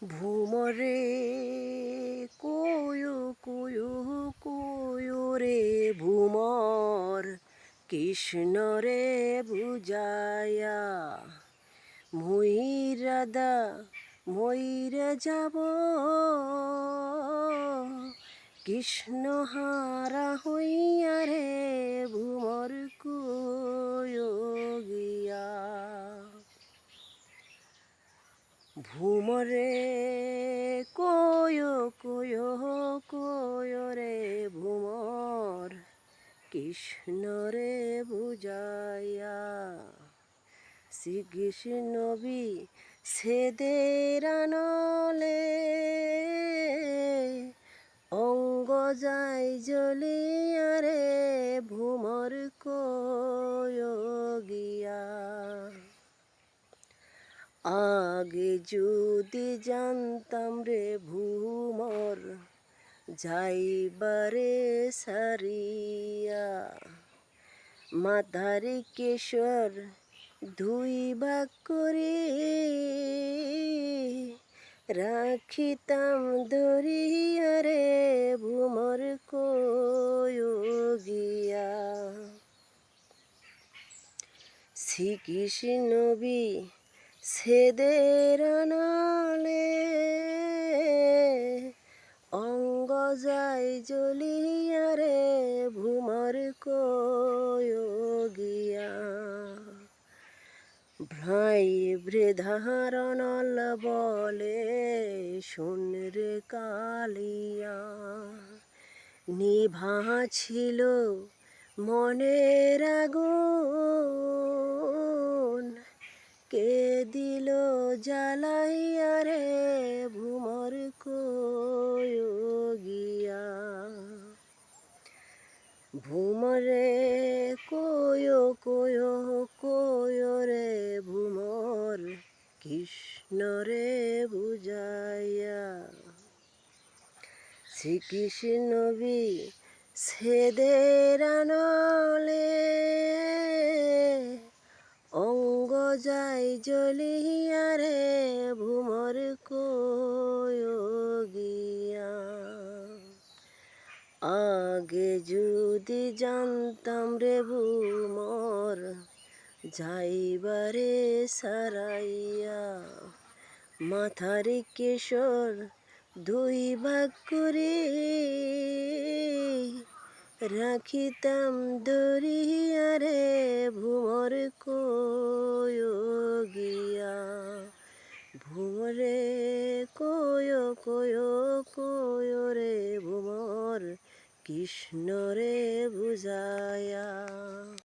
ভুমরে quo quo quo রে ভুমর কৃষ্ণ রে বুঝায়া ময়ূরাদা ময়ূরে যাব কৃষ্ণ হারা হইয়া রে ভুমর কোয়ো গিয়া ভুমরে কোয়ো কোয়ো কোয়ো রে ভুমর কৃষ্ণ রে বুঝায়া শ্রীকৃষ্ণ বি সেদের আনলে অঙ্গ যায় জ্বলিয়া রে ভুমর কোয়ো গিয়া আগে যদি জানতাম রে ভুমর যাইবারে সারিয়া মাথার কেশর দুই ভাগ করে রাখিতাম ধরিয়া রে ভুমর কোয়ো গিয়া শ্রীকৃষ্ণ বি সেদের আনালে অঙ্গ যায় জ্বলিয়া রে ভুমর কোয়ো গিয়া ভ্রাই বৃধারণল বলে শোন রে কালিয়া নিভা ছিল মনের আগুন কে দিল জ্বালাইয়া রে ভুমর কোয়ো গিয়া ভুমরে কোয়ো কোয়ো কোয়ো রে ভুমর কৃষ্ণ রে বুঝাইয়া শ্রীকৃষ্ণ বি সেদের আনলে অঙ্গ যায় জ্বলিয়া রে ভুমর কোয়ো গিয়া আগে যদি জানতাম রে ভুমর যাইবারে সারাইয়া মাথার কেশর দুই ভাগ করে রাখিতাম ধরিয়া রে ভুমর কোয়ো গিয়া ভুমরে কোয়ো কোয়ো কোয়ো রে ভুমর কৃষ্ণ রে বুঝায়া।